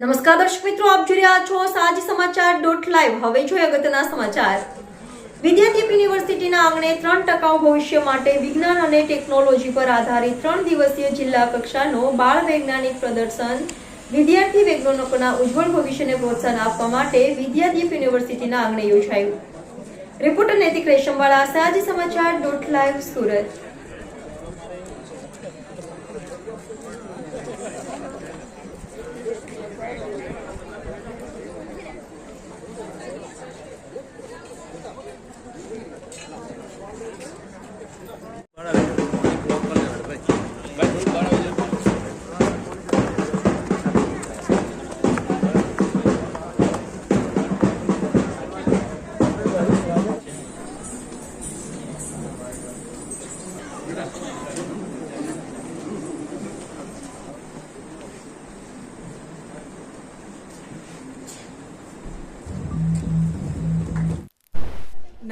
નમસ્કાર દર્શક મિત્રો, આપ જોઈ રહ્યા છો સાજી સમાચાર .live। હવે જોઈએ અગત્યના સમાચાર। વિદ્યાદીપ યુનિવર્સિટીના આંગણે 3 ટકાઉ ભવિષ્ય માટે વિજ્ઞાન અને ટેકનોલોજી પર આધારિત 3 દિવસીય જિલ્લા કક્ષાનો બાળ વૈજ્ઞાનિક પ્રદર્શન વિદ્યાર્થી વૈજ્ઞાનિકોના ઉજ્જવળ ભવિષ્યને પ્રોત્સાહન આપવા માટે વિદ્યાદીપ યુનિવર્સિટીના આંગણે યોજાયું। રિપોર્ટર નૈતિક રેશમવાળા, સાજી સમાચાર .live, સુરત।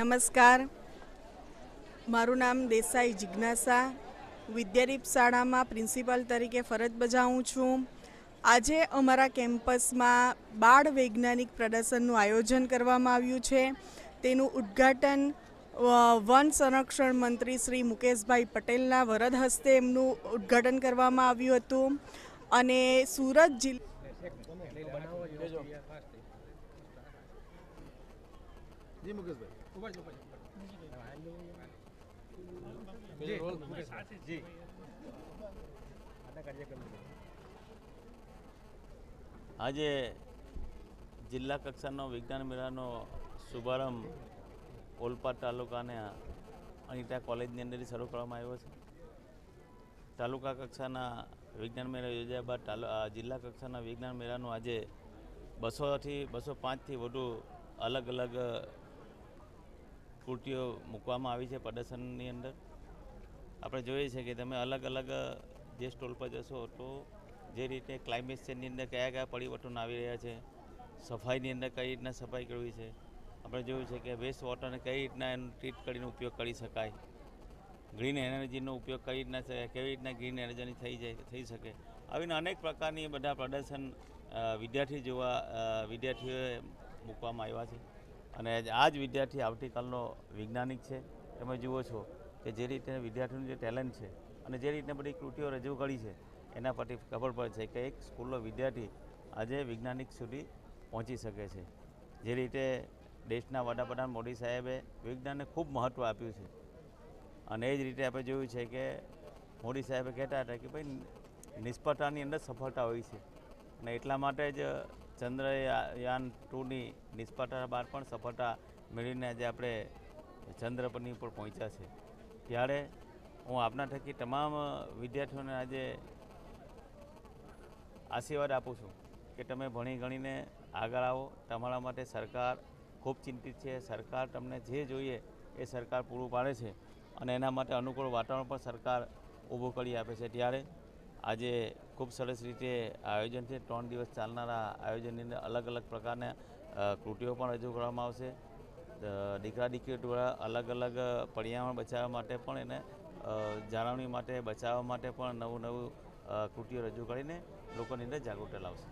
નમસ્કાર, મારું નામ દેસાઈ જિજ્ઞાસા, વિદ્યાદીપ શાળામાં પ્રિન્સિપાલ તરીકે ફરજ બજાવું છું। આજે અમારા કેમ્પસમાં બાળ વૈજ્ઞાનિક પ્રદર્શનનું આયોજન કરવામાં આવ્યું છે। તેનું ઉદ્ઘાટન વન સંરક્ષણ મંત્રી શ્રી મુકેશભાઈ પટેલના વરદ હસ્તે એમનું ઉદ્ઘાટન કરવામાં આવ્યું હતું અને સુરત જિલ્લા આજે જિલ્લા કક્ષાનો વિજ્ઞાન મેળાનો શુભારંભ ઓલપાડ તાલુકાના અનિતા કોલેજની અંદર શરૂ કરવામાં આવ્યો છે। તાલુકા કક્ષાના વિજ્ઞાન મેળા યોજાયા બાદ જિલ્લા કક્ષાના વિજ્ઞાન મેળાનું આજે 200થી 205થી વધુ અલગ અલગ કૃતિઓ મૂકવામાં આવી છે પ્રદર્શનની અંદર। આપણે જોઈએ છે કે તમે અલગ અલગ જે સ્ટોલ પર જશો તો જે રીતે ક્લાઇમેટ ચેન્જની અંદર કયા કયા પરિવર્તન આવી રહ્યા છે, સફાઈની અંદર કઈ રીતના સફાઈ કરવી છે, આપણે જોયું છે કે વેસ્ટ વોટરને કઈ રીતના એનો ટ્રીટ કરીને ઉપયોગ કરી શકાય, ગ્રીન એનર્જીનો ઉપયોગ કઈ રીતના કેવી રીતના ગ્રીન એનર્જી થઈ શકે, આવીને અનેક પ્રકારની બધા પ્રદર્શન વિદ્યાર્થીઓએ મૂકવામાં આવ્યા છે। અને આ જ વિદ્યાર્થી આવતીકાલનો વૈજ્ઞાનિક છે। તમે જુઓ છો કે જે રીતે વિદ્યાર્થીનું જે ટેલેન્ટ છે અને જે રીતને બધી કૃતિઓ રજૂ કરી છે એના પરથી ખબર પડે છે કે એક સ્કૂલનો વિદ્યાર્થી આજે વૈજ્ઞાનિક સુધી પહોંચી શકે છે। જે રીતે દેશના વડાપ્રધાન મોદી સાહેબે વિજ્ઞાનને ખૂબ મહત્ત્વ આપ્યું છે અને એ જ રીતે આપણે જોયું છે કે મોદી સાહેબે કહેતા હતા કે ભાઈ નિષ્ફળતાની અંદર સફળતા હોય છે અને એટલા માટે જ ચંદ્રયાન 2ની નિષ્ફળતા બાદ પણ સફળતા મેળવીને આજે આપણે ચંદ્ર પરની ઉપર પહોંચ્યા છે। ત્યારે હું આપના થકી તમામ વિદ્યાર્થીઓને આજે આશીર્વાદ આપું છું કે તમે ભણી ગણીને આગળ આવો। તમારા માટે સરકાર ખૂબ ચિંતિત છે। સરકાર તમને જે જોઈએ એ સરકાર પૂરું પાડે છે અને એના માટે અનુકૂળ વાતાવરણ પણ સરકાર ઊભું કરી આપે છે। ત્યારે આજે ખૂબ સરસ રીતે આયોજન છે। 3 દિવસ ચાલનારા આયોજનની અંદર અલગ અલગ પ્રકારના કૃતિઓ પણ રજૂ કરવામાં આવશે। દીકરા દીકરીઓ દ્વારા અલગ અલગ પર્યાવરણ બચાવવા માટે પણ એને જાળવણી માટે બચાવવા માટે પણ નવું કૃતિઓ રજૂ કરીને લોકોની અંદર જાગૃતતા લાવશે।